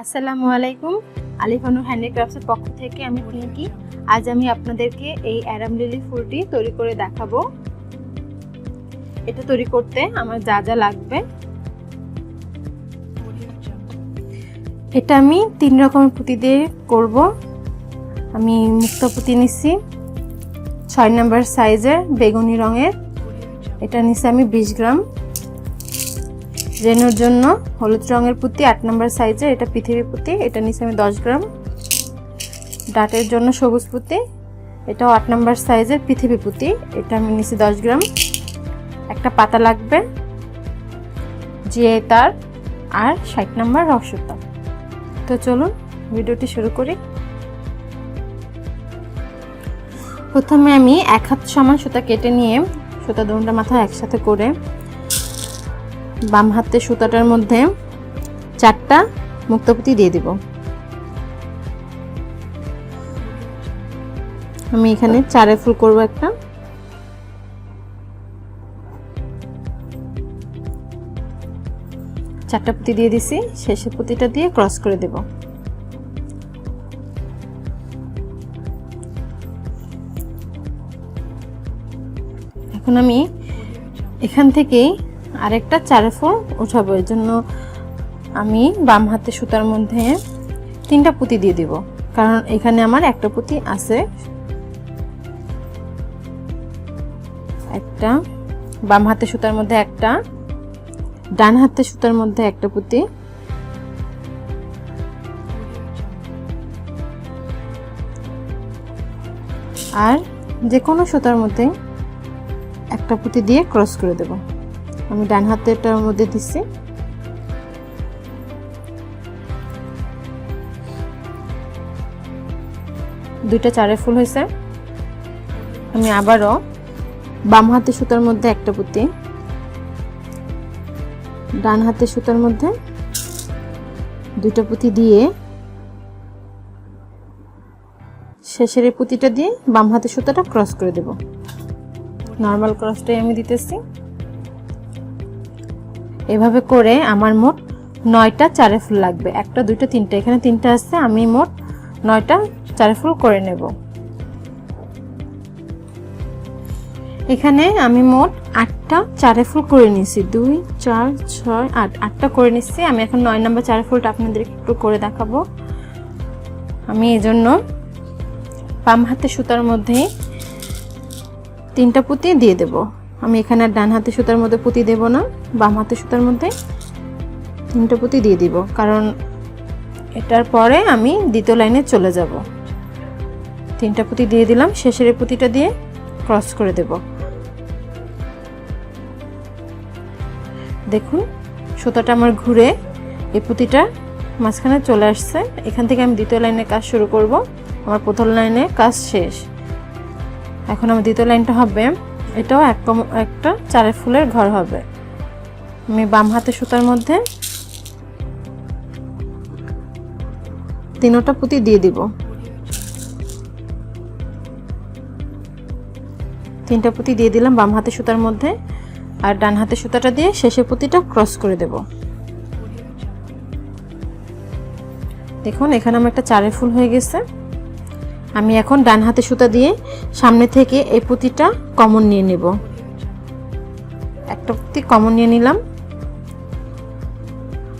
আসসালামু আলাইকুম। আলিফানুর হ্যান্ডিক্রাফটসের পক্ষ থেকে আমি পিঙ্কি। আজ আমি আপনাদেরকে এই অ্যারাম লিলি ফুলটি তৈরি করে দেখাবো। এটা তৈরি করতে আমার যা যা লাগবে, এটা আমি 3 রকমের পুঁতি দিয়ে করব। আমি মুক্তা পুঁতি নিচ্ছি 6 নম্বর সাইজের বেগুনি রঙের, এটা নিচ্ছি আমি 20 গ্রাম। রেনুর জন্য হলুদ রঙের পুঁতি 8 নম্বর সাইজের, এটা পৃথিবী পুঁতি, এটা নিচ্ছি আমি 10 গ্রাম। ডাটের জন্য সবুজ পুঁতি, এটাও 8 নম্বর সাইজের পৃথিবী পুঁতি, এটা আমি নিচ্ছি 10 গ্রাম। একটা পাতা লাগবে, জিআই তার আর 60 নম্বর রক সুতা। তো চলুন ভিডিওটি শুরু করি। প্রথমে আমি 1 হাত সমান সুতা কেটে নিয়ে সুতা দুটোটা মাথা একসাথে করে বাম হাতের সুতাটার মধ্যে 4টা মুক্তা পুঁতি দিয়ে দিব। আমি এখানে 4 ফুল করব। একটা চারটা পুঁতি দিয়ে দিছি, শেষের পুঁতিটা দিয়ে ক্রস করে দেব। এখন আমি এখান থেকে আরেকটা 4 ফুল উঠাবো। এর জন্য আমি বাম হাতে সুতার মধ্যে 3টা পুঁতি দিয়ে দিব, কারণ এখানে আমার একটা পুঁতি আছে। একটা বাম হাতে সুতার মধ্যে একটা, ডান হাতে সুতার মধ্যে একটা পুঁতি, আর যে কোনো সুতার মধ্যে একটা পুঁতি দিয়ে ক্রস করে দেব। আমি ডান হাতেরটার মধ্যে দিচ্ছি। দুইটা 4 ফুল হয়েছে। আমি আবারও বাম হাতে সুতার মধ্যে একটা পুঁতি, ডান হাতে সুতার মধ্যে 2টা পুঁতি দিয়ে শেষের এই পুঁতিটা দিয়ে বাম হাতে সুতাটা ক্রস করে দেব। নর্মাল ক্রসটাই আমি দিতেছি। এভাবে করে আমার মোট 9টা 4 ফুল লাগবে। 1টা 2টা 3টা, এখানে 3টা আছে। আমি মোট 9টা 4 ফুল করে নেব। এখানে আমি মোট 8টা 4 ফুল করে নিয়েছি। 2 4 6 8, 8টা করে নিচ্ছি। আমি এখন 9 নম্বর 4 ফুলটা আপনাদের একটু করে দেখাবো। আমি এজন্য বাম হাতে সুতার মধ্যে 3টা পুঁতি দিয়ে দেব। আমি এখানে ডান হাতে সুতার মধ্যে পুঁতি দেব না, বাম হাতে সুতার মধ্যে 3টা পুঁতি দিয়ে দিব, কারণ এটার পরে আমি দ্বিতীয় লাইনে চলে যাব। 3টা পুঁতি দিয়ে দিলাম, শেষের পুঁতিটা দিয়ে ক্রস করে দেব। দেখুন সুতাটা আমার ঘুরে এই পুঁতিটা মাঝখানে চলে আসছে। এখান থেকে আমি দ্বিতীয় লাইনের কাজ শুরু করব। আমার প্রথম লাইনে কাজ শেষ। এখন আমার দ্বিতীয় লাইনটা হবে, এটাও একটা 4 ফুলের ঘর হবে। আমি বাম হাতে সুতার মধ্যে 3টা পুঁতি দিয়ে দিব। 3টা পুঁতি দিয়ে দিলাম বাম হাতে সুতার মধ্যে, আর ডান হাতে সুতাটা দিয়ে শেষের পুঁতিটা ক্রস করে দেব। দেখুন এখানে আমার একটা 4 ফুল হয়ে গেছে। আমি এখন ডান হাতে সুতা দিয়ে সামনে থেকে এই পুঁতিটা কমন নিয়ে নেব। একটা পুঁতি কমন নিয়ে নিলাম।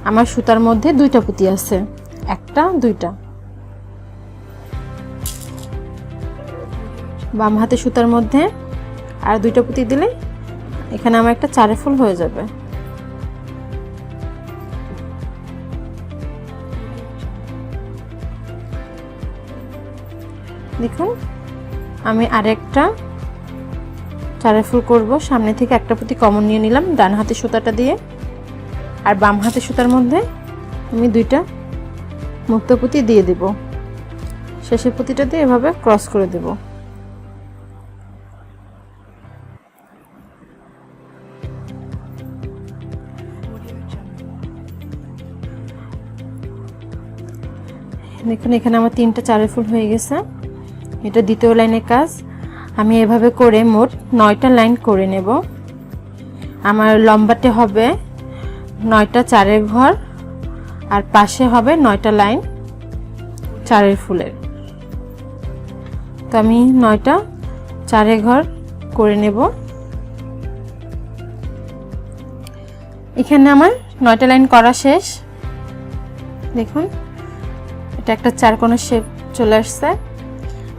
আমার সুতার মধ্যে 2টা পুঁতি আছে, 1টা 2টা। বাম হাতে সুতার মধ্যে আর 2টা পুঁতি দিলে এখানে আমার একটা 4 ফুল হয়ে যাবে। দেখুন আমি আরেকটা 4 ফুল করব। সামনে থেকে একটা পুঁতি কমন নিয়ে নিলাম ডান হাতে সুতাটা দিয়ে, আর বাম হাতে সুতার মধ্যে আমি 2টা মুক্তা পুঁতি দিয়ে দেব। শেষের পুঁতিটা দিয়ে এভাবে ক্রস করে দেব। দেখুন এখানে আমার 3টা 4 ফুল হয়ে গেছে। এটা দ্বিতীয় লাইনের কাজ। আমি এভাবে করে মোট 9টা লাইন করে নেব। আমার লম্বাতে হবে 9টা 4 ঘর আর পাশে হবে 9টা লাইন চারের ফুলের। তো আমি 9টা চারে ঘর করে নেব। এখানে আমার 9টা লাইন করা শেষ। দেখুন এটা একটা চারকোনা শেপ চলে আসছে।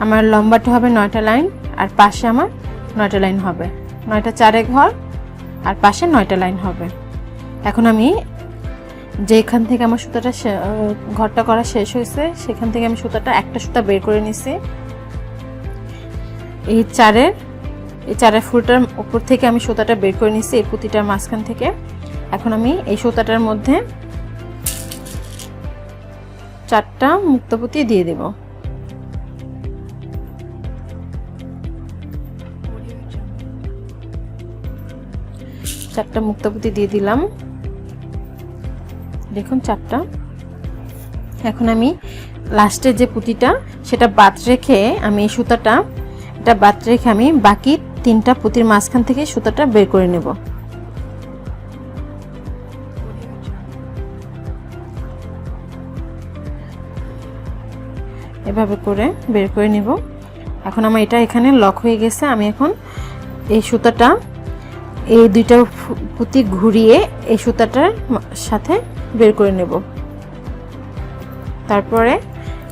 আমার লম্বাটা হবে 9টা লাইন আর পাশে আমার 9টা লাইন হবে। 9টা চারে ঘর আর পাশে 9টা লাইন হবে। এখন আমি যেখান থেকে আমার সুতাটা ঘরটা করা শেষ হয়েছে সেখান থেকে আমি সুতাটা একটা সুতা বের করে নিছি। এই চারের ফুলটার উপর থেকে আমি সুতাটা বের করে নিছি এই পুঁতিটার মাঝখান থেকে। এখন আমি এই সুতাটার মধ্যে 4টা মুক্ত পুঁতি দিয়ে দেব। চারটা মুক্ত পুঁতি দিয়ে দিলাম। দেখুন 4টা। এখন আমি লাস্টের যে পুঁতিটা সেটা বাদ রেখে আমি এই সুতাটা বাদ রেখে আমি বাকি 3টা পুঁতির মাঝখান থেকে সুতাটা বের করে নেব। এভাবে করে বের করে নেব। এখন আমার এটা এখানে লক হয়ে গেছে। আমি এখন এই সুতাটা এই 2টা পুঁতি ঘুরিয়ে এই সুতাটার সাথে বের করে নেব। তারপরে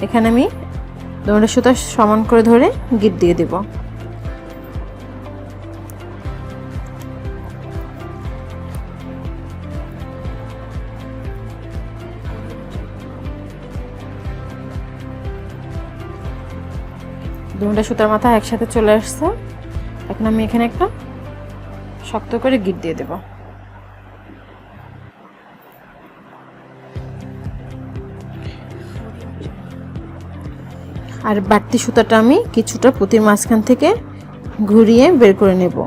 এখানে আমি 2টা সুতা সমান করে ধরে গিট দিয়ে দেব। দুটো সুতার মাথা একসাথে চলে আসছে। এখন আমি এখানে একটা শক্ত করে গিট দিয়ে দেব। আর বাড়তি সুতাটা আমি কিছুটা পুঁতির মাঝখান থেকে ঘুরিয়ে বের করে নেব।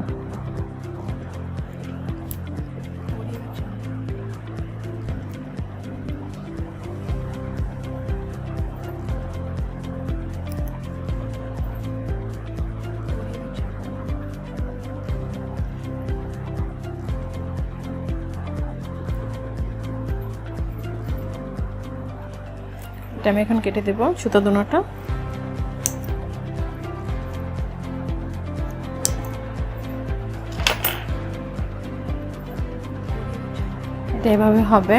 এটা আমি এখন কেটে দেব সুতা দুটোটা। এটা এভাবে হবে।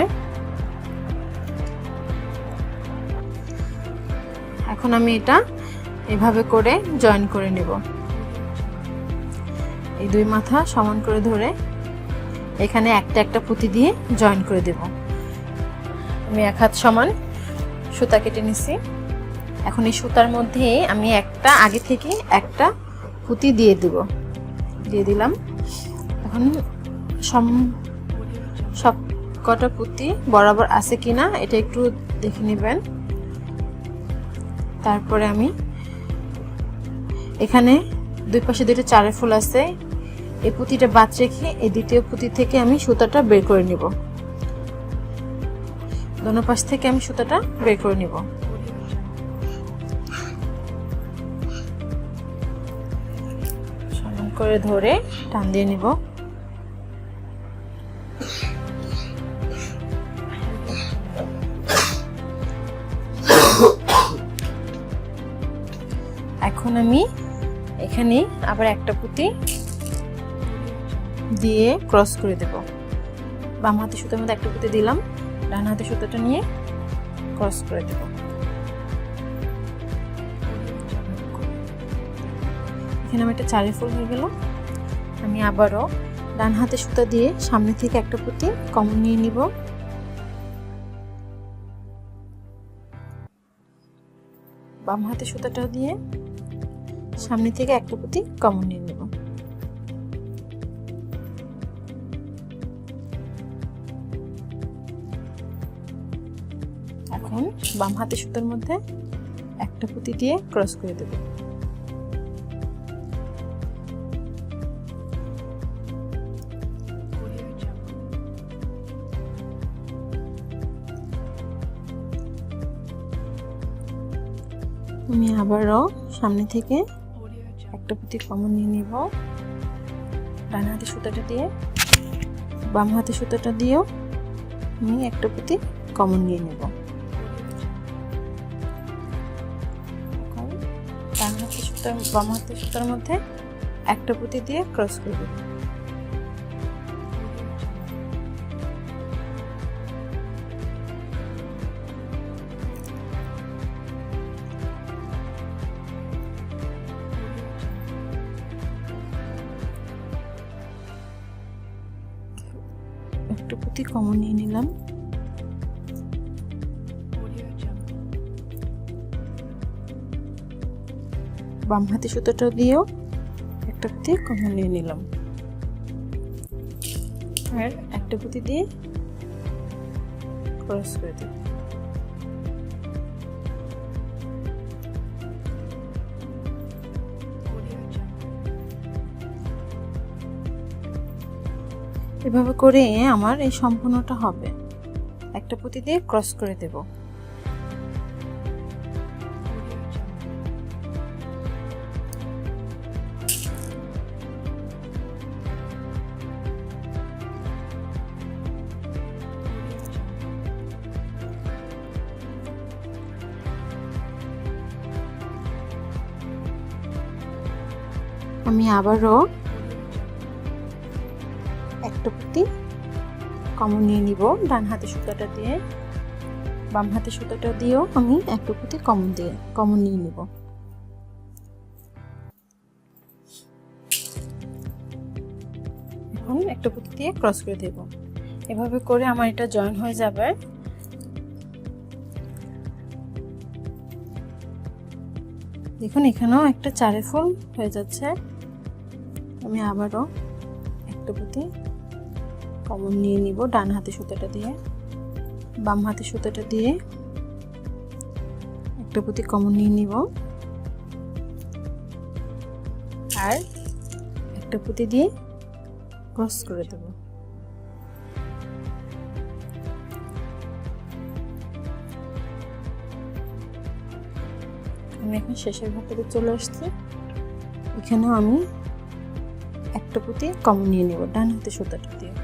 এখন আমি এটা এভাবে করে জয়েন করে নেব। এই 2 মাথা সমান করে ধরে এখানে একটা পুঁতি দিয়ে জয়েন করে দেব। আমি 1 হাত সমান সুতা কেটে নিছি। এখন এই সুতার মধ্যে আমি আগে থেকে একটা পুঁতি দিয়ে দিলাম। এখন সব কটা পুঁতি বরাবর আছে কিনা এটা একটু দেখে নেবেন। তারপরে আমি এখানে 2 পাশে 2টা চারের ফুল আছে। এই পুঁতিটা বাদ রেখে এই দ্বিতীয় পুঁতি থেকে আমি সুতাটা বের করে নিব। দোনো পাশ থেকে আমি সুতাটা বের করে নিব। সমান করে ধরে টান দিয়ে নিব। এখন আমি এখানে আবার একটা পুঁতি দিয়ে ক্রস করে দেব। বাম হাতে সুতার মধ্যে একটা পুঁতি দিলাম, ডান হাতে সুতাটা নিয়ে ক্রস করে দেব। এখানে আমার একটা চারের ফুল হয়ে গেল। আমি আবারও ডান হাতে সুতা দিয়ে সামনে থেকে একটা পুঁতি কমন নিয়ে নিব। বাম হাতে সুতাটা দিয়ে সামনে থেকে একটা পুঁতি কমন নিয়ে নেব। এখন বাম হাতে সুতার মধ্যে একটা পুঁতি দিয়ে ক্রস করে দেব। আমি আবারও সামনে থেকে একটা পুঁতি কমন নিয়ে নিব। ডান হাতে সুতাটা দিয়ে বাম হাতে সুতাটা দিয়েও আমি একটা পুঁতি কমন নিয়ে নেব। ডান হাতের সুতা বাম হাতের সুতার মধ্যে একটা পুঁতি দিয়ে ক্রস করে দেব। একটা পুঁতি কমন নিয়ে নিলাম। বাম হাতে সুতোটা দিয়েও একটা পুঁতি কমন নিয়ে নিলাম, আর একটা পুঁতি দিয়ে ক্রস করে দেব। এভাবে করে আমার এই সম্পূর্ণটা হবে। একটা পুঁতি দিয়ে ক্রস করে দেব। আমি আবারও একটা পুঁতি কমন নিয়ে নিব ডান হাতে সুতাটা দিয়ে। বাম হাতে সুতাটা দিয়েও আমি একটা পুঁতি কমন নিয়ে নিব। এখন একটা পুঁতি দিয়ে ক্রস করে দেব। এভাবে করে আমার এটা জয়েন হয়ে যাবে। দেখুন এখানেও একটা চারে ফুল হয়ে যাচ্ছে। আমি আবারও একটা পুঁতি কমন নিয়ে নিব ডান হাতে সুতাটা দিয়ে। বাম হাতে সুতাটা দিয়ে একটা পুঁতি কমন নিয়ে নিব, আর একটা পুঁতি দিয়ে ক্রস করে দেব। আমি এখন শেষের ধাপে চলে আসছি। এখানেও আমি একটা পুঁতি কমন নিয়ে নেব ডান হাতে সুতাটা দিয়ে,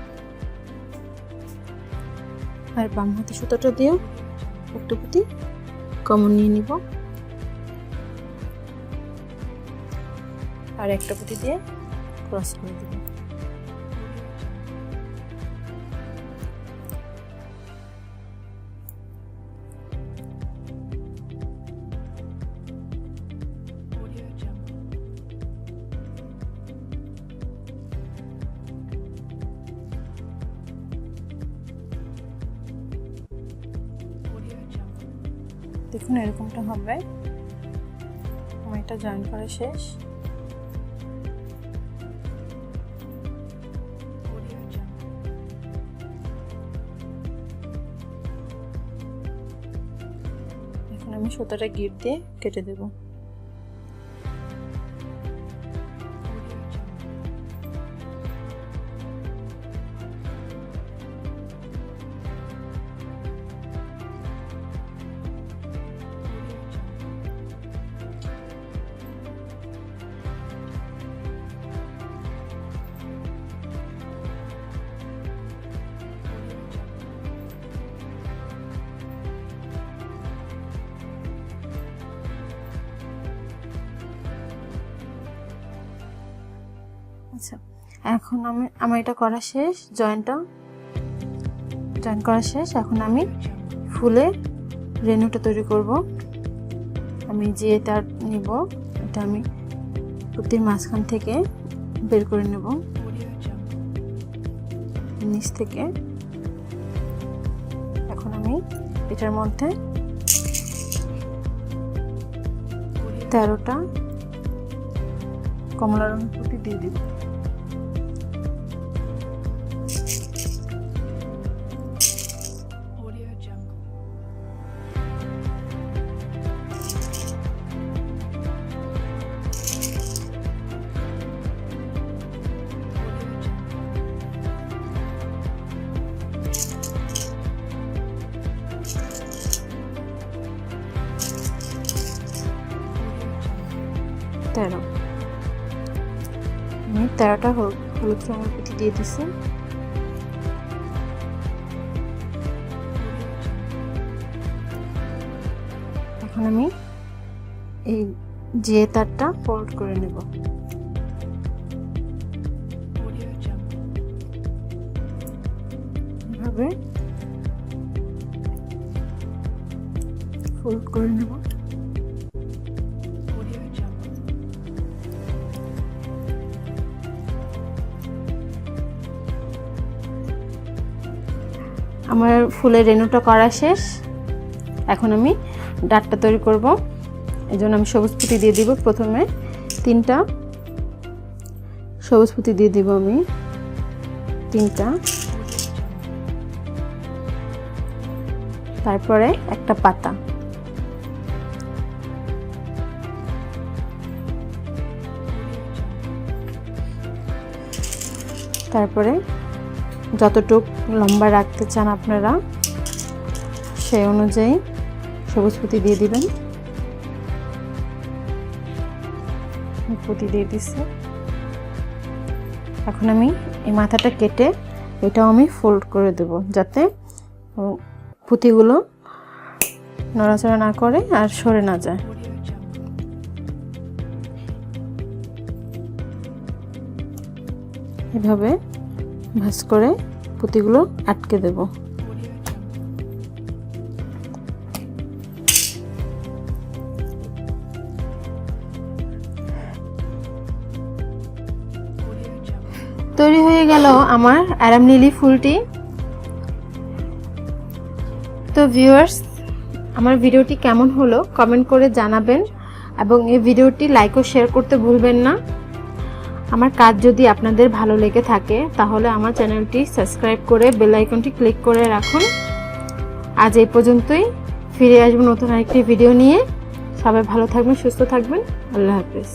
আর বাম হাতে সুতাটা দিয়েও একটা পুঁতি কমন নিয়ে নিব, আর একটা পুঁতি দিয়ে ক্রস করে দেব। দেখুন এরকমটা হবে। আমার এটা জয়েন করা শেষ। এখন আমি সুতাটা গিট দিয়ে কেটে দেব। আচ্ছা, এখন আমার এটা করা শেষ। জয়েন করা শেষ। এখন আমি ফুলের রেনুটা তৈরি করব। আমি যে তার নিব, এটা আমি পুঁতির মাঝখান থেকে বের করে নেব, নিচ থেকে। এখন আমি এটার মধ্যে 13টা কমলা রঙের পুঁতি দিয়ে দিব। আমি 13টা হলুদ রঙের পুঁতি দিয়ে দিছি। এখন আমি এই জিয়ে তারটা ফোল্ড করে নেব। এভাবে ফোল্ড করে নেব। আমার ফুলের রেণুটা করা শেষ। এখন আমি ডাটটা তৈরি করব। এই জন্য আমি সবুজ পুঁতি দিয়ে দিব। প্রথমে 3টা সবুজ পুঁতি দিয়ে দিব আমি 3টা, তারপরে একটা পাতা, তারপরে যতটুক লম্বা রাখতে চান আপনারা সেই অনুযায়ী সবুজ পুঁতি দিয়ে দিবেন। পুঁতি দিয়ে দিচ্ছি। এখন আমি এই মাথাটা কেটে এটাও আমি ফোল্ড করে দেব, যাতে পুঁতিগুলো নড়াচড়া না করে আর সরে না যায়। এভাবে ভাঁজ করে পুঁতিগুলো আটকে দেব। তৈরি হয়ে গেল আমার অ্যারাম লিলি ফুলটি। তো ভিউয়ার্স, আমার ভিডিওটি কেমন হলো কমেন্ট করে জানাবেন এবং এই ভিডিওটি লাইক ও শেয়ার করতে ভুলবেন না। আমার কাজ যদি আপনাদের ভালো লেগে থাকে তাহলে আমার চ্যানেলটি সাবস্ক্রাইব করে বেল আইকনটি ক্লিক করে রাখুন। আজ এই পর্যন্তই, ফিরে আসবো নতুন আরেকটি ভিডিও নিয়ে। সবাই ভালো থাকবেন, সুস্থ থাকবেন। আল্লাহ হাফেজ।